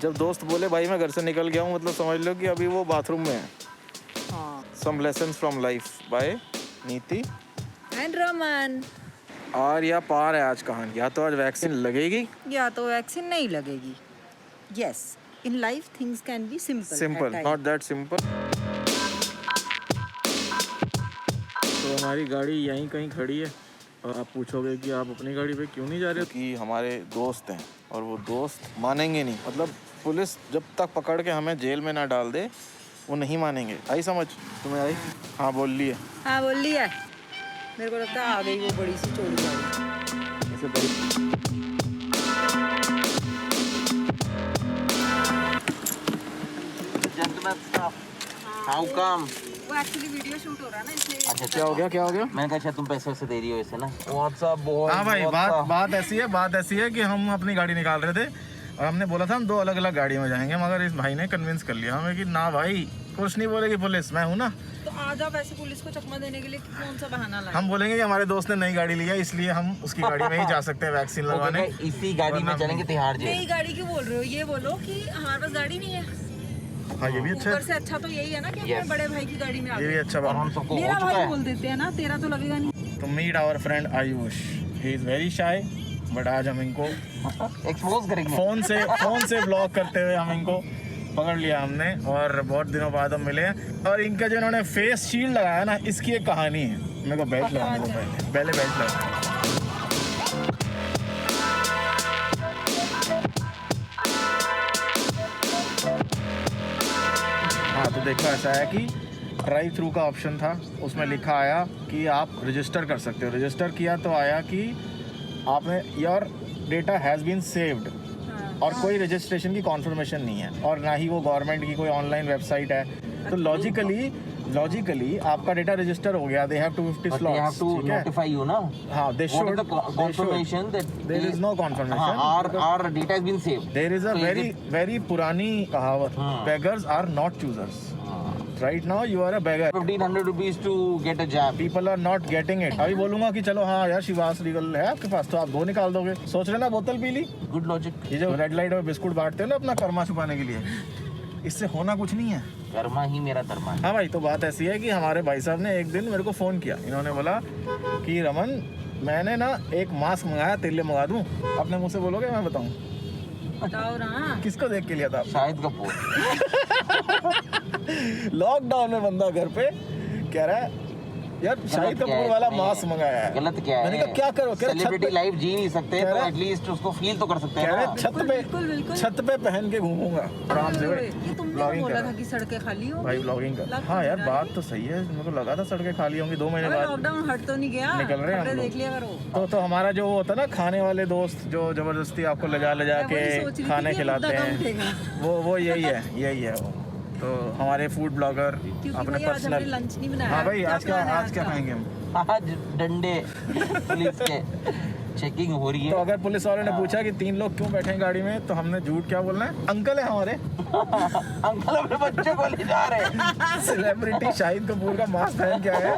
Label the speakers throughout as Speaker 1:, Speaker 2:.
Speaker 1: जब दोस्त बोले भाई मैं घर से निकल गया हूँ, मतलब समझ लो कि अभी वो बाथरूम में है।
Speaker 2: हाँ।
Speaker 1: सम लेसन्स फ्रॉम लाइफ बाय नीति
Speaker 2: एंड रमन।
Speaker 1: और या पार है आज कहानी, या तो आज वैक्सीन लगेगी
Speaker 2: या तो वैक्सीन नहीं लगेगी। Yes, in life things can be
Speaker 1: simple, not that simple. तो हमारी गाड़ी यहीं कहीं खड़ी है और आप पूछोगे कि आप अपनी गाड़ी पे क्यों नहीं जा रहे हो, कि हमारे दोस्त हैं और वो दोस्त मानेंगे नहीं। मतलब पुलिस जब तक पकड़ के हमें जेल में ना डाल दे वो नहीं मानेंगे। आई समझ तुम्हें? आई? हाँ बोल ली है।
Speaker 2: हाँ बोल ली है। मेरे को लगता है आ गई वो बड़ी सी चोरी गाड़ी।
Speaker 1: ऐसे बड़ी
Speaker 3: How come?
Speaker 2: वो एक्चुअली वीडियो शूट हो रहा है ना इसलिए।
Speaker 3: अच्छा
Speaker 1: क्या हो गया, क्या हो गया?
Speaker 3: मैंने कहा शायद तुम पैसे वैसे दे रही हो इसे ना। व्हाट्सअप बहुत।
Speaker 1: हाँ भाई, बात ऐसी है कि हम अपनी गाड़ी निकाल रहे थे और हमने बोला था हम 2 अलग-अलग गाड़ी में जाएंगे, मगर इस भाई ने कन्विंस कर लिया हमें कि ना भाई कुछ नहीं बोलेगी पुलिस, मैं हूँ ना।
Speaker 2: तो आज आप ऐसे पुलिस को चकमा देने के लिए कौन सा बहाना लाए?
Speaker 1: हम बोलेंगे कि हमारे दोस्त ने नई गाड़ी ली है इसलिए हम उसकी गाड़ी में ही जा सकते हैं वैक्सीन लगवाने।
Speaker 3: इसी गाड़ी में चलेंगे तिहाड़
Speaker 2: नई
Speaker 3: जेल।
Speaker 2: गाड़ी क्यों बोल रहे हो? ये बोलो कि हमारे पास गाड़ी नहीं है।
Speaker 1: हाँ ये भी अच्छा
Speaker 2: ऊपर से अच्छा तो यही है ना कि अपने बड़े भाई की गाड़ी में आ
Speaker 1: ये भी
Speaker 2: गए।
Speaker 1: अच्छा
Speaker 3: और
Speaker 1: बात।
Speaker 3: हम सबको हो
Speaker 2: मेरा
Speaker 3: चुका
Speaker 2: भाई
Speaker 3: है।
Speaker 2: बोल देते हैं ना, तेरा तो लगेगा नहीं।
Speaker 1: तो meet our friend Ayush, he is very shy, but आज हम इनको
Speaker 3: एक्सपोज करेंगे।
Speaker 1: फोन से ब्लॉक करते हुए हम इनको पकड़ लिया हमने और बहुत दिनों बाद हम मिले हैं। और इनका जो इन्होंने फेस शील्ड लगाया ना, इसकी एक कहानी है। मेरे को बेल्ट लगाने को पहले बेल्ट लगा। हाँ तो देखो ऐसा है कि ड्राइव थ्रू का ऑप्शन था, उसमें लिखा आया कि आप रजिस्टर कर सकते हो। रजिस्टर किया तो आया कि आपने your data has been saved, और कोई रजिस्ट्रेशन की कॉन्फर्मेशन नहीं है और ना ही वो गवर्नमेंट की कोई ऑनलाइन वेबसाइट है। तो लॉजिकली आपका डेटा रजिस्टर हो गया। They have 250
Speaker 3: But they have
Speaker 1: slots,
Speaker 3: to
Speaker 1: ठीक है?
Speaker 3: notify you ना।
Speaker 1: हाँ, they
Speaker 3: What is
Speaker 1: should.
Speaker 3: the confirmation that
Speaker 1: There is no confirmation.
Speaker 3: our data has been saved.
Speaker 1: There is a
Speaker 3: So is
Speaker 1: very पुरानी कहावत,
Speaker 3: हाँ।
Speaker 1: beggars are not choosers. Right now you are a beggar.
Speaker 3: 1500 rupees to get a jab.
Speaker 1: People are not getting it. अभी बोलूंगा कि चलो हाँ यार Shivas legal है आपके पास, तो आप 2 निकाल दोगे। सोच रहे ना बोतल पी ली।
Speaker 3: Good logic.
Speaker 1: ये जो रेड लाइट और बिस्कुट बांटते हो ना अपना कर्मा छुपाने के लिए, इससे होना कुछ नहीं है।
Speaker 3: कर्मा ही मेरा धर्मा है।
Speaker 1: हाँ भाई, तो बात ऐसी है कि हमारे भाई साहब ने एक दिन मेरे को फ़ोन किया। इन्होंने बोला कि रमन मैंने ना एक मास्क मंगाया, तेरे लिए मंगा दूँ? अपने मुँह से बोलोगे मैं बताऊँ?
Speaker 2: बताओ ना।
Speaker 1: किसको देख के लिया था?
Speaker 3: शाहिद कपूर।
Speaker 1: लॉकडाउन में बंदा घर पे कह रहा है यार शाहिद कपूर वाला मास्क मंगाया है।
Speaker 3: गलत क्या है?
Speaker 1: मैंने कहा क्या करो?
Speaker 3: सेलिब्रिटी लाइफ जी नहीं सकते तो एटलीस्ट उसको फील तो कर सकते हैं
Speaker 1: कह रहे
Speaker 3: ना।
Speaker 1: छत पे पहन के घूमूंगा आराम से। भाई
Speaker 2: ये तुमने
Speaker 1: ब्लॉगिंग
Speaker 2: बोला
Speaker 1: कर
Speaker 2: था कि सड़कें खाली होंगी।
Speaker 1: भाई ब्लॉगिंग कर। हाँ यार बात तो सही है, मेरे को लगा था सड़कें खाली होंगी 2 महीने बाद।
Speaker 2: लॉकडाउन हट तो नहीं गया,
Speaker 1: निकल रहे हैं हम लोग।
Speaker 2: देख लिया करो।
Speaker 1: तो हमारा जो वो होता है ना खाने वाले दोस्त जो जबरदस्ती आपको ले जा के खाने खिलाते हैं, वो यही है वो। तो हमारे फूड ब्लॉगर अपने पर्सनल
Speaker 2: लंच नहीं बनाया।
Speaker 1: हाँ भाई आज क्या खाएंगे हम?
Speaker 3: आज डंडे पुलिस के चेकिंग हो रही है।
Speaker 1: तो अगर पुलिस वाले ने पूछा कि 3 लोग क्यों बैठे हैं गाड़ी में, तो हमने झूठ क्या बोलना है? अंकल है हमारे।
Speaker 3: अंकल अपने बच्चे को ले जा रहे हैं।
Speaker 1: सेलिब्रिटी शाहिद कपूर का मास्क पहन के आया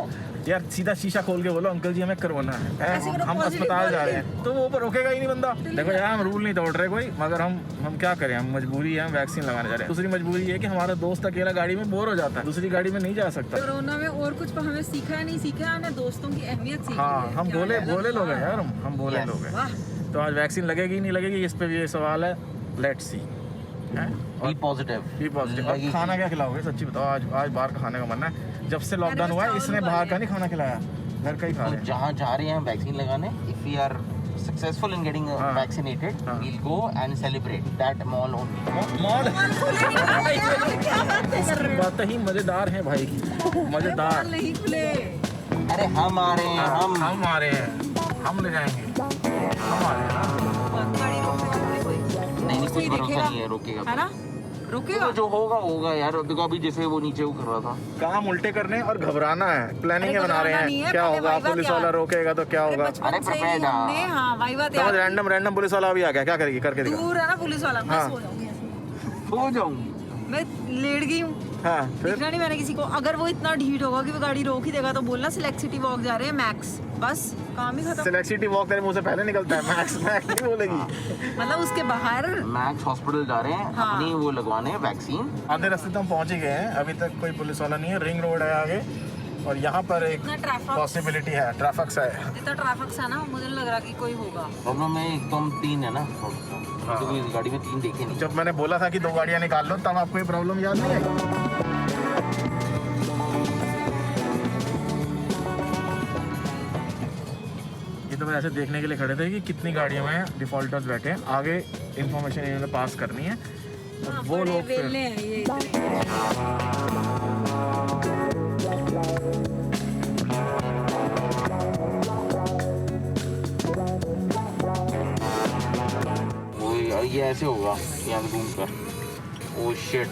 Speaker 1: यार, सीधा शीशा खोल के बोलो अंकल जी हमें करवाना है, हम अस्पताल जा रहे हैं। तो वो ऊपर रोकेगा ही नहीं बंदा। देखो यार हम रूल नहीं तोड़ रहे कोई, मगर हम क्या करें, हम मजबूरी है, हम वैक्सीन लगाने जा रहे हैं। दूसरी मजबूरी है कि हमारा दोस्त अकेला गाड़ी में बोर हो जाता है, दूसरी गाड़ी में नहीं जा सकता।
Speaker 2: कोरोना में और कुछ हमें सीखा है नहीं सीखा है, हमने दोस्तों की अहमियत सीखी है।
Speaker 1: हाँ हम बोले लोग हैं यार, हम बोले लोग हैं। तो आज वैक्सीन लगेगी नहीं लगेगी, इस पे भी ये सवाल है। Let's see.
Speaker 3: Be positive.
Speaker 1: और खाना क्या खिलाओगे सच्ची बताओ? आज बाहर का खाने का मन है। जब से लॉकडाउन हुआ है इसने बाहर का नहीं खाना खिलाया, घर का ही खा रहे हैं।
Speaker 3: जहाँ जा रहे हैं वैक्सीन लगाने, if we are successful in getting vaccinated, we will go and celebrate that mall only.
Speaker 1: Mall बात ही मजेदार है भाई की, मजेदार।
Speaker 2: नहीं खुले।
Speaker 3: अरे हम आ रहे हैं,
Speaker 1: हम आ रहे हैं, हम ले जाएंगे, हम आ रहे हैं ना।
Speaker 3: नहीं कुछ भरोसा नहीं है रोकेगा,
Speaker 2: है ना? रुकेगा
Speaker 3: जो होगा यार। देखो अभी जैसे वो नीचे वो कर रहा था,
Speaker 1: काम उल्टे करने और घबराना है, प्लानिंग बना रहे हैं। क्या
Speaker 2: पहले
Speaker 1: होगा,
Speaker 2: वाइवा
Speaker 1: पुलिस
Speaker 2: क्या?
Speaker 1: वाला रोकेगा तो क्या होगा?
Speaker 3: अरे प्रिपेयर्ड है।
Speaker 2: हाँ वाइवा
Speaker 1: समझ, रैंडम पुलिस वाला भी आ गया, क्या करेगी? करके दिखा।
Speaker 2: दूर है ना पुलिस वाला। मैं
Speaker 1: हाँ।
Speaker 2: सो जाऊंगी ऐसे।
Speaker 3: हो जाऊंगी।
Speaker 2: मैं लेट गई हूँ,
Speaker 1: हाँ फिर
Speaker 2: दिखना नहीं मैंने किसी को। अगर वो इतना ढीठ होगा कि वो गाड़ी रोक ही देगा तो बोलना सिलेक्ट सिटी वॉक जा रहे हैं मैक्स, बस काम ही खत्म।
Speaker 1: सिलेक्ट सिटी वॉक तेरे मुंह से पहले निकलता है, मैक्स मैक्स नहीं बोलेगी।
Speaker 2: मतलब उसके बाहर
Speaker 3: मैक्स हॉस्पिटल जा रहे हैं
Speaker 2: हाँ।
Speaker 3: अपनी वो लगवाने वैक्सीन।
Speaker 1: आधे रास्ते तो हम पहुंच ही गए हैं, अभी तक कोई पुलिस वाला नहीं है। रिंग रोड है आगे, और यहाँ पर एक
Speaker 2: इतना ट्रैफिक,
Speaker 1: पॉसिबिलिटी है, ट्रैफिक है।
Speaker 2: इतना ट्रैफिक है ना, मुझे नहीं लग रहा कि कोई होगा।
Speaker 3: प्रॉब्लम में एक तो हम 3 है ना, तो कोई गाड़ी में 3 देखे नहीं।
Speaker 1: जब मैंने बोला था कि 2 गाड़ियाँ निकाल लो, तब आपको ये प्रॉब्लम याद नहीं आई? ये तो मैं ऐसे देखने के लिए खड़े थे कि कितनी गाड़ियों में डिफॉल्टर्स बैठे हैं, आगे इन्फॉर्मेशन इन्होंने पास करनी है। तो वो लोग फिर
Speaker 2: वेले हैं ये इतने।
Speaker 3: वो ये ऐसे होगा यहाँ घूम कर। ओ शिट,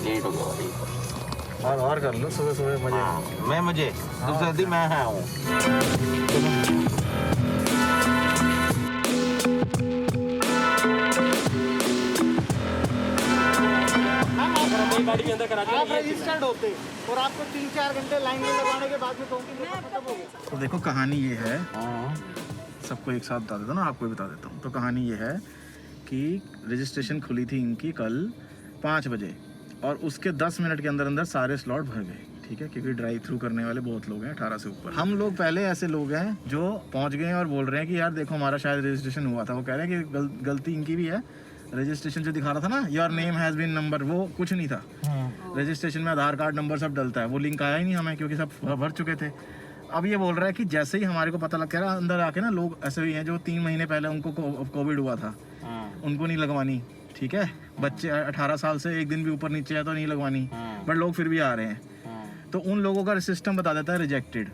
Speaker 3: लेट हो गया भाई।
Speaker 1: और कर लो सुबह सुबह मजे।
Speaker 3: हाँ, मैं मुझे सबसे जल्दी मैं है हूँ।
Speaker 4: आप रजिस्टर्ड होते और आपको 3-4 घंटे लाइन में लगाने के बाद में खत्म हो गया।
Speaker 1: तो देखो कहानी ये है,
Speaker 3: हाँ।
Speaker 1: सबको एक साथ बता देता हूँ ना, आपको भी बता देता हूँ। तो कहानी ये है कि रजिस्ट्रेशन खुली थी इनकी कल 5 बजे, और उसके 10 मिनट के अंदर अंदर सारे स्लॉट भर गए, ठीक है, क्योंकि ड्राइव थ्रू करने वाले बहुत लोग हैं 18 से ऊपर। हम लोग पहले ऐसे लोग हैं जो पहुंच गए हैं और बोल रहे हैं कि यार देखो हमारा शायद रजिस्ट्रेशन हुआ था। वो कह रहे हैं कि गलती इनकी भी है। रजिस्ट्रेशन जो दिखा रहा था ना, your name has been number, वो कुछ नहीं था। रजिस्ट्रेशन में आधार कार्ड नंबर सब डलता है, वो लिंक आया ही नहीं हमें, क्योंकि सब भर चुके थे। अब ये बोल रहा है कि जैसे ही हमारे को पता लग गया अंदर आके ना, लोग ऐसे भी हैं जो 3 महीने पहले उनको कोविड हुआ था, उनको नहीं लगवानी, ठीक है। बच्चे 18 साल से एक दिन भी ऊपर नीचे है तो नहीं लगवानी, बट लोग फिर भी आ रहे हैं। तो उन लोगों का सिस्टम बता देता है रिजेक्टेड।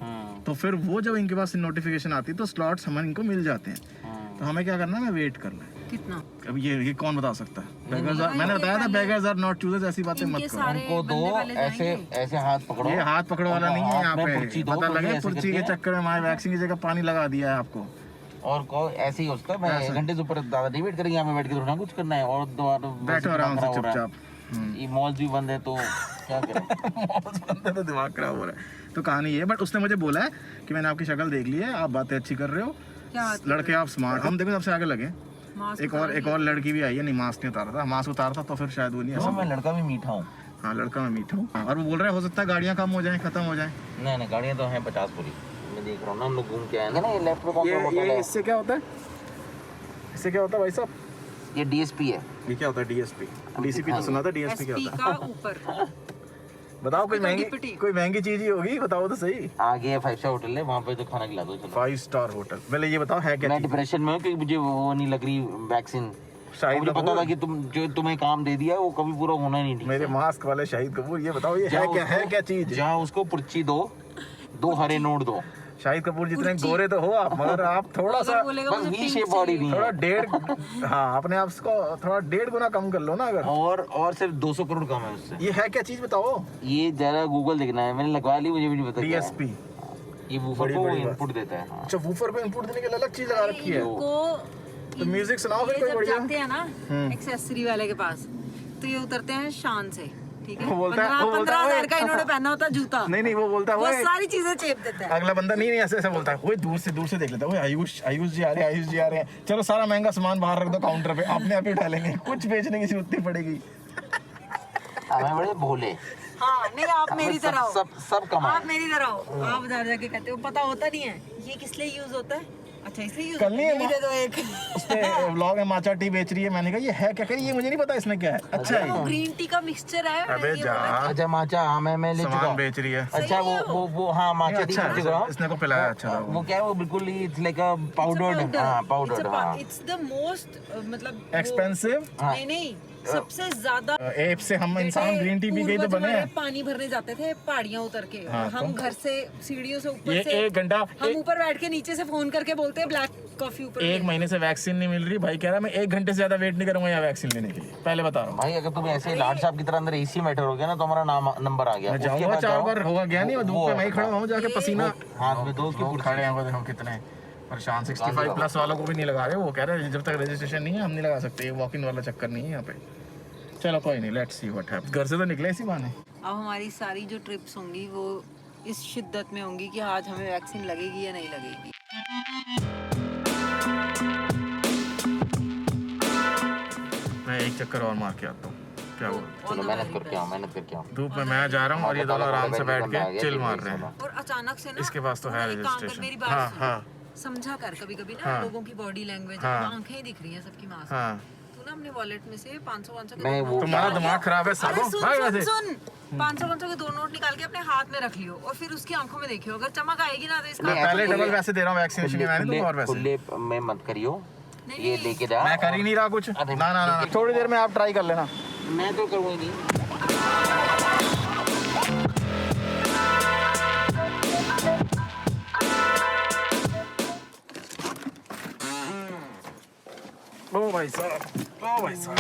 Speaker 1: तो फिर वो जब इनके पास नोटिफिकेशन आती है तो स्लॉट्स हमें इनको मिल जाते हैं। तो हमें क्या करना है, हमें वेट करना है।
Speaker 2: कितना?
Speaker 1: अब ये कौन बता सकता है? बेगर्स आर, मैंने बताया था बेगर्स आर नॉट चूजर्स, ऐसी बातें मत करो।
Speaker 3: उनको दो ऐसे ऐसे हाथ पकड़ो।
Speaker 1: ये हाथ पकड़ो वाला नहीं है यहाँ
Speaker 3: हाथ में
Speaker 1: पे,
Speaker 3: पर्ची दो,
Speaker 1: पता
Speaker 3: पर्ची
Speaker 1: लगे
Speaker 3: ऐसे
Speaker 1: पर्ची के
Speaker 3: करके।
Speaker 1: चक्कर में हमारे वैक्सीन की जगह पानी लगा दिया है आपको।
Speaker 3: और को ऐसे ही होता है, मैं 1 घंटे से ऊपर ज़्यादा नहीं वेट करेंगे, यहाँ पे बैठ के थोड़ा कुछ करना है। और दोबारा
Speaker 1: बैठो आराम से चुपचाप।
Speaker 3: ये मॉल्स भी बंद है तो क्या करें।
Speaker 1: मॉल्स बंद है तो दिमाग खराब हो रहा है। तो कहानी ये है, बट उसने मुझे बोला है कि मैंने आपकी शक्ल देख ली है, आप बातें अच्छी कर रहे हो, लड़के आप स्मार्ट, हम देखो सबसे आगे लगे। एक और लड़की भी आई है, नहीं मास्क नहीं उतारा था, मास्क उतारा था तो फिर शायद वो नहीं ऐसा।
Speaker 3: मैं लड़का भी मीठा हूँ।
Speaker 1: हाँ लड़का मैं मीठा हूँ। और वो बोल रहा है हो सकता है गाड़ियाँ कम हो जाएं, खत्म हो जाएं।
Speaker 3: नहीं गाड़ियाँ तो हैं 50 पूरी, मैं देख रहा हूँ ना, हम लोग घूम के आएंगे ना। ये लेफ्ट में कौन सा होटल है?
Speaker 1: इससे क्या होता है, इससे क्या होता है भाई साहब?
Speaker 3: ये डीएसपी है।
Speaker 1: ये क्या होता है? डीएसपी, डीसीपी तो सुना था, डीएसपी क्या होता है?
Speaker 2: का ऊपर
Speaker 1: बताओ, कोई महंगी चीज ही होगी, बताओ तो सही।
Speaker 3: आगे है 5 स्टार होटल है, वहाँ पे तो खाना खिला दो। चलो
Speaker 1: 5 स्टार होटल। पहले ये बताओ है क्या?
Speaker 3: मैं डिप्रेशन में हूँ क्योंकि मुझे वो नहीं लग रही वैक्सीन।
Speaker 1: शाहिद
Speaker 3: मुझे पता
Speaker 1: कपूर,
Speaker 3: था कि जो तुम्हें काम दे दिया वो कभी पूरा होना ही नहीं ठीक
Speaker 1: मेरे मास्क वाले शाहिद कपूर, ये बताओ ये है क्या चीज?
Speaker 3: जहाँ उसको पर्ची दो हरे नोट दो।
Speaker 1: शाहिद कपूर जितने गोरे तो हो आप, मगर आप थोड़ा सा
Speaker 3: बस वी शेप बॉडी नहीं
Speaker 1: थोड़ा
Speaker 3: है।
Speaker 1: 1.5 हाँ अपने आप को थोड़ा 1.5 गुना कम कर लो ना अगर।
Speaker 3: और सिर्फ 200 करोड़ कम है उससे।
Speaker 1: ये है क्या चीज बताओ?
Speaker 3: ये जरा गूगल देखना है, मैंने लगवा ली, मुझे भी नहीं पता क्या है।
Speaker 1: डीएसपी,
Speaker 3: ये वूफर को इनपुट देता है। हाँ।
Speaker 1: अच्छा वूफर को इनपुट देने के लिए अलग चीज लगा रखी है।
Speaker 2: को
Speaker 1: तो म्यूजिक सुनाओ फिर
Speaker 2: ये
Speaker 1: कोई
Speaker 2: जब
Speaker 1: बढ़िया।
Speaker 2: जाते हैं ना एक्सेसरी वाले के पास, तो ये उतरते हैं शान से, ठीक है।
Speaker 1: वो बोलता है
Speaker 2: 15,000 का इन्होंने पहना होता जूता,
Speaker 1: नहीं वो बोलता है
Speaker 2: वो
Speaker 1: ओए,
Speaker 2: सारी चीजें चेप देता है।
Speaker 1: अगला बंदा नहीं ऐसे बोलता है, ओए दूर से देख लेता है, ओए आयुष जी आ रहे हैं, चलो सारा महंगा सामान बाहर रख दो काउंटर पे, अपने आप ही उठा लेंगे, कुछ बेचने की जरूरत नहीं पड़ेगी।
Speaker 3: हमें बड़े भोले।
Speaker 2: हाँ नहीं, आप मेरी तरह हो,
Speaker 3: सब कमाए।
Speaker 2: आप मेरी तरह हो। आप बाजार जाके कहते हो पता होता नहीं है ये किस लिए यूज होता है, अच्छा इसलिए यूज
Speaker 1: कल नहीं है
Speaker 2: दे दो एक।
Speaker 1: उसपे व्लॉग है, माचा टी बेच रही है, मैंने कहा ये है क्या, करी ये मुझे नहीं पता इसमें क्या है। अच्छा है
Speaker 2: वो ग्रीन टी का मिक्सचर है।
Speaker 1: अबे
Speaker 2: ये
Speaker 1: जा,
Speaker 3: अच्छा माचा, हाँ मैं ले चुका
Speaker 1: सामान
Speaker 3: हूँ।
Speaker 1: बेच रही है।
Speaker 3: अच्छा वो हाँ माचा टी
Speaker 1: अच्छा
Speaker 3: ले चुका हूँ।
Speaker 1: इसने को पिलाया, अच्छा था
Speaker 3: वो क्या है, वो बिल्कुल ही इट्स लाइक अ पाउडर्ड। हाँ पाउडर्ड। हाँ
Speaker 2: इट्स द मोस्ट मतलब
Speaker 1: एक्सपेंसिव।
Speaker 2: नहीं सबसे ज्यादा
Speaker 1: एप से हम इंसान ग्रीन टी पी गई तो बने हैं।
Speaker 2: पानी भरने जाते थे पहाड़ियाँ उतर के,
Speaker 1: हाँ,
Speaker 2: हम
Speaker 1: तो?
Speaker 2: घर से सीढ़ियों से ऊपर
Speaker 1: ये
Speaker 2: से
Speaker 1: 1 घंटा
Speaker 2: हम ऊपर बैठ के नीचे से फोन करके बोलते हैं ब्लैक कॉफी ऊपर
Speaker 1: 1 महीने से वैक्सीन नहीं मिल रही, भाई कह रहा मैं 1 घंटे से ज्यादा वेट नहीं करूंगा यहाँ वैक्सीन लेने के लिए, पहले बता रहा हूँ।
Speaker 3: भाई अगर तुम ऐसे लाड साहब की तरह अंदर एसी में बैठे रहोगे ना तो हमारा नाम नंबर आ गया।
Speaker 1: मैं
Speaker 3: उसके
Speaker 1: जाऊंगा
Speaker 3: बाद
Speaker 1: 4
Speaker 3: जाओ,
Speaker 1: बार होगा गया नहीं, मैं धूप पे वहीं खड़ा हूँ जाके पसीना
Speaker 3: हाथ में दो उसकी
Speaker 1: लोग
Speaker 3: कुर्सी।
Speaker 1: खड़े हैं, वो देखो कितने परेशान। 65 प्लस वालों को भी नहीं लगा रहे, वो कह रहे हैं जब तक रजिस्ट्रेशन नहीं है हम नहीं लगा सकते, वॉक इन वाला चक्कर नहीं है यहाँ पे। चलो कोई नहीं, लेट्स सी व्हाट हैपेंस। घर से तो निकले इसी बहाने।
Speaker 2: अब हमारी सारी जो ट्रिप्स होंगी वो इस शिद्दत में होंगी कि आज हमें वैक्सीन लगेगी या नहीं लगेगी।
Speaker 1: मैं एक चक्कर और मार के आता हूँ, क्या हुआ?
Speaker 3: चलो मेहनत करके आओ, मेहनत करके आओ।
Speaker 1: धूप में मैं जा रहा हूँ और ये दोनों आराम से बैठ के चिल मार रहे हैं।
Speaker 2: और अचानक से ना
Speaker 1: इसके पास तो है
Speaker 2: एक काम कर,
Speaker 1: रजिस्ट्रेशन।
Speaker 2: मेरी बात
Speaker 1: हाँ
Speaker 2: सुन।
Speaker 1: हाँ
Speaker 2: समझा कर कभी कभी ना
Speaker 1: हाँ।
Speaker 2: लोगों की बॉडी लैंग्वेज,
Speaker 1: हाँ।
Speaker 2: आंखें दिख रही हैं सबकी मास्क।
Speaker 1: हाँ।
Speaker 2: तू ना अपने वॉलेट में से 500
Speaker 3: मैं वो
Speaker 1: तुम्हारा दिमाग खराब है सालो। भाई वैसे
Speaker 2: सुन 500 के 2 नोट निकाल के अपने हाथ में रख लियो और फिर उसकी आंखों में देखियो, अगर चमक आएगी ना तो इसका
Speaker 1: मैं पहले डबल वैसे दे रहा हूँ वैक्सीनेशन के, मैंने तुम और वैसे।
Speaker 3: खुले में मत करियो, ये लेके जा।
Speaker 1: मैं कर ही नहीं रहा कुछ।
Speaker 3: अरे
Speaker 1: ना ना ना, थोड़ी देर में आप ट्राई कर लेना।
Speaker 3: मैं तो करूँगी नहीं।
Speaker 1: ओ भाई साहब, ओ भाई साहब,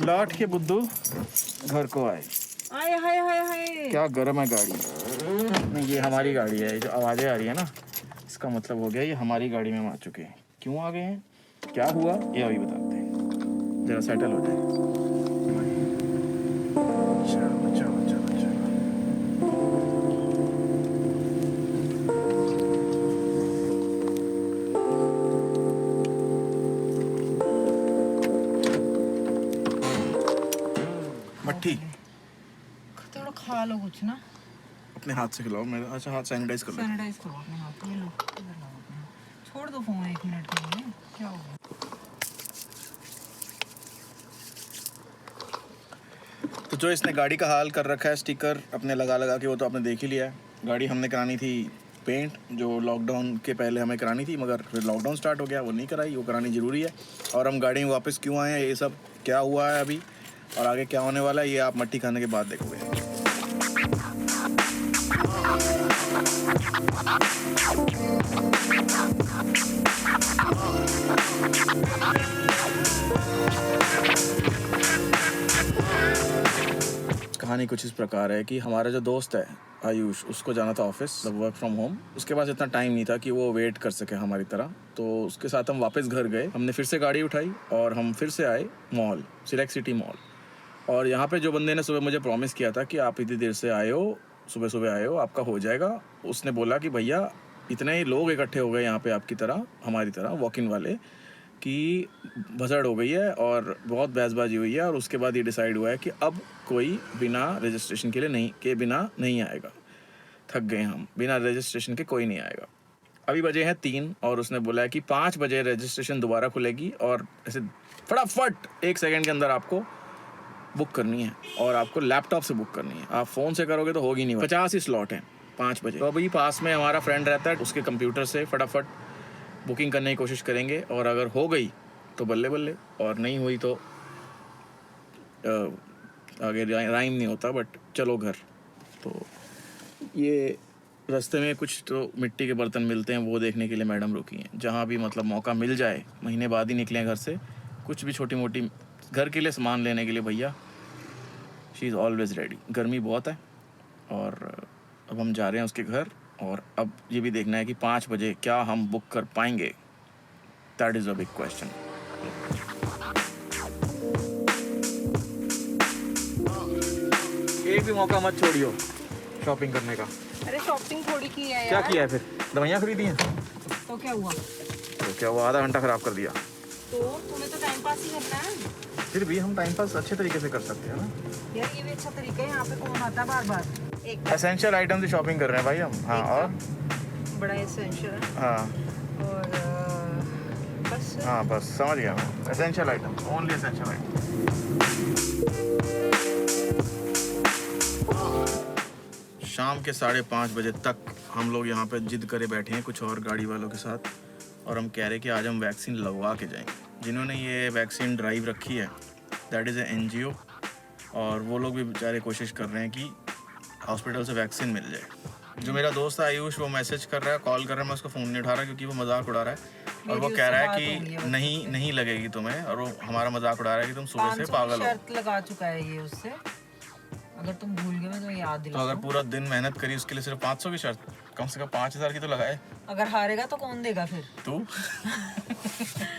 Speaker 1: लौट के बुद्धू घर को आए।
Speaker 2: आए हाय हाय हाय।
Speaker 1: क्या गर्म है गाड़ी। नहीं ये हमारी गाड़ी है, ये जो आवाज़ें आ रही है ना, इसका मतलब हो गया ये हमारी गाड़ी में हम आ चुके हैं। क्यों आ गए हैं, क्या हुआ, ये अभी बताते हैं, जरा सेटल हो जाए। चलो चलो चलो चलो। मट्ठी
Speaker 2: थोड़ा खा लो कुछ ना,
Speaker 1: अपने हाथ से खिलाओ। मेरा अच्छा हाथ सैनिटाइज कर लो।
Speaker 2: सैनिटाइज करो अपने हाथ, ये लो इधर लाओ अपने हाथ। छोड़ दो फोन 1 मिनट के लिए, क्या होगा।
Speaker 1: तो जो इसने गाड़ी का हाल कर रखा है, स्टिकर अपने लगा लगा के, वो तो आपने देख ही लिया है। गाड़ी हमने करानी थी पेंट, जो लॉकडाउन के पहले हमें करानी थी, मगर फिर लॉकडाउन स्टार्ट हो गया, वो नहीं कराई। वो करानी ज़रूरी है। और हम गाड़ी में वापस क्यों आए हैं, ये सब क्या हुआ है अभी और आगे क्या होने वाला है, ये आप मट्टी खाने के बाद देखोगे। कहानी कुछ इस प्रकार है कि हमारा जो दोस्त है आयुष, उसको जाना था ऑफिस, वर्क फ्रॉम होम। उसके पास इतना टाइम नहीं था कि वो वेट कर सके हमारी तरह, तो उसके साथ हम वापस घर गए। हमने फिर से गाड़ी उठाई और हम फिर से आए मॉल, सिलेक्ट सिटी मॉल। और यहाँ पे जो बंदे ने सुबह मुझे प्रॉमिस किया था कि आप इतनी देर से आए हो, सुबह सुबह आए हो, आपका हो जाएगा, उसने बोला कि भैया इतने ही लोग इकट्ठे हो गए यहाँ पे आपकी तरह, हमारी तरह वॉक इन वाले, कि भसड़ हो गई है और बहुत बहसबाजी हुई है। और उसके बाद ये डिसाइड हुआ है कि अब कोई बिना रजिस्ट्रेशन के बिना नहीं आएगा। थक गए हम, बिना रजिस्ट्रेशन के कोई नहीं आएगा। अभी बजे हैं 3 और उसने बोला है कि 5 बजे रजिस्ट्रेशन दोबारा खुलेगी और ऐसे फटाफट 1 सेकंड के अंदर आपको बुक करनी है और आपको लैपटॉप से बुक करनी है। आप फ़ोन से करोगे तो होगी नहीं। 50 ही स्लॉट हैं 5 बजे। तो अभी पास में हमारा फ्रेंड रहता है, उसके कंप्यूटर से फटाफट बुकिंग करने की कोशिश करेंगे और अगर हो गई तो बल्ले बल्ले, और नहीं हुई तो आगे राइम नहीं होता, बट चलो घर। तो ये रास्ते में कुछ तो मिट्टी के बर्तन मिलते हैं, वो देखने के लिए मैडम रुकी हैं। जहाँ भी मतलब मौका मिल जाए, महीने बाद ही निकलें घर से, कुछ भी छोटी मोटी घर के लिए सामान लेने के लिए, भैया शी इज़ ऑलवेज रेडी। गर्मी बहुत है और अब हम जा रहे हैं उसके घर। और अब ये भी देखना है कि 5 बजे क्या हम बुक कर पाएंगे, that is a big question. एक भी मौका मत छोड़ियो शॉपिंग करने का।
Speaker 2: अरे शॉपिंग थोड़ी की है
Speaker 1: क्या
Speaker 2: यार।
Speaker 1: किया है फिर, दवाइयाँ खरीदी हैं?
Speaker 2: तो क्या हुआ,
Speaker 1: तो क्या वो आधा घंटा ख़राब कर दिया।
Speaker 2: तो तुम्हें तो टाइम पास ही करना है
Speaker 1: फिर भी हम टाइम पास अच्छे तरीके से कर सकते हैं ना।
Speaker 2: यार, ये भी अच्छा तरीका है। यहाँ पे कौन आता है बार बार। एक
Speaker 1: एसेंशियल आइटम की शॉपिंग कर रहे हैं भाई हम। हाँ और
Speaker 2: बड़ा एसेंशियल है
Speaker 1: हाँ
Speaker 2: और बस
Speaker 1: हाँ बस समझ गया मैं। Essential item, only essential item. शाम के 5:30 बजे तक हम लोग यहाँ पे जिद करे बैठे हैं कुछ और गाड़ी वालों के साथ, और हम कह रहे हैं कि आज हम वैक्सीन लगवा के जाएंगे। जिन्होंने ये वैक्सीन ड्राइव रखी है, दैट इज़ ए NGO, और वो लोग भी बेचारे कोशिश कर रहे हैं कि हॉस्पिटल से वैक्सीन मिल जाए। जो मेरा दोस्त है आयुष, वो मैसेज कर रहा है, कॉल कर रहा है, मैं उसका फ़ोन नहीं उठा रहा क्योंकि वो मजाक उड़ा रहा है। और वो कह रहा है कि नहीं लगेगी तुम्हें, और वो हमारा मजाक उड़ा रहा है कि तुम सुबह से पागल हो।
Speaker 2: शर्त लगा चुका है ये उससे, अगर तुम भूल गए मैं तो याद
Speaker 1: तो
Speaker 2: दिलाऊं।
Speaker 1: अगर पूरा दिन मेहनत करी उसके लिए सिर्फ 500 की शर्त कम से कम 5,000 की तो लगाए
Speaker 2: अगर हारेगा तो कौन देगा फिर?
Speaker 1: तू।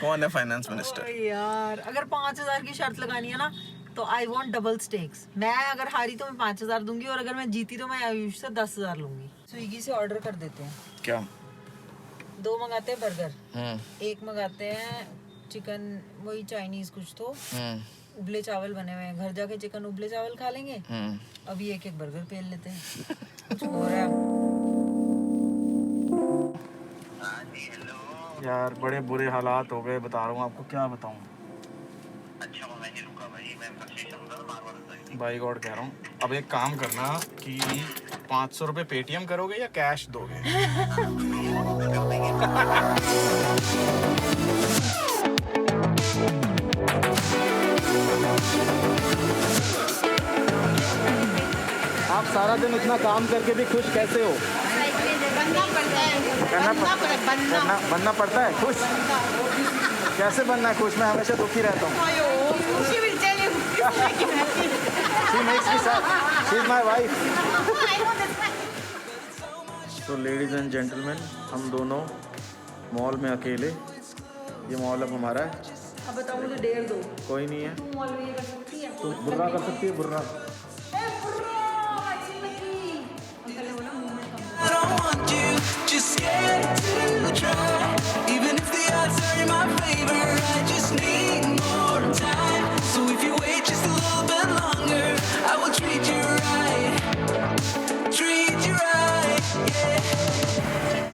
Speaker 1: कौन है फाइनेंस मिनिस्टर?
Speaker 2: ओए यार, अगर 5,000 की शर्त लगानी है ना तो आई वांट डबल स्टेक्स। मैं अगर हारी तो मैं 5,000 दूंगी और अगर मैं जीती तो मैं आयुष से 10,000 लूंगी। स्विगी से ऑर्डर कर देते हैं।
Speaker 1: क्या?
Speaker 2: 2 मंगाते हैं बर्गर, एक मंगाते हैं चिकन, वही चाइनीज कुछ तो, उबले चावल बने हुए हैं। घर जाके चिकन उबले चावल खा लेंगे। अभी एक बर्गर पेल लेते हैं। कुछ हो रहा है
Speaker 1: यार, बड़े बुरे हालात हो गए, बता रहा हूँ आपको, क्या बताऊँ।
Speaker 5: अच्छा मैं नहीं रुका भाई, मैं फ्रस्ट्रेशन होता है बार-बार।
Speaker 1: बाई गॉड कह रहा हूँ, अब एक काम करना कि 500 रुपये पेटीएम करोगे या कैश दोगे? आप सारा दिन इतना काम करके भी खुश कैसे हो? बनना पड़ता है खुश। कैसे बनना है खुश? मैं हमेशा दुखी रहता हूँ। She makes me sad. She's my wife. So ladies and gentlemen, हम दोनों मॉल में अकेले। ये मॉल अब हमारा है।
Speaker 2: अब बताओ मुझे 1.5 दो।
Speaker 1: कोई नहीं है।
Speaker 2: तू मॉल में ये कर सकती है?
Speaker 1: तू बुर्रा कर सकती है, बुर्रा।
Speaker 6: I don't want you, just scared to try.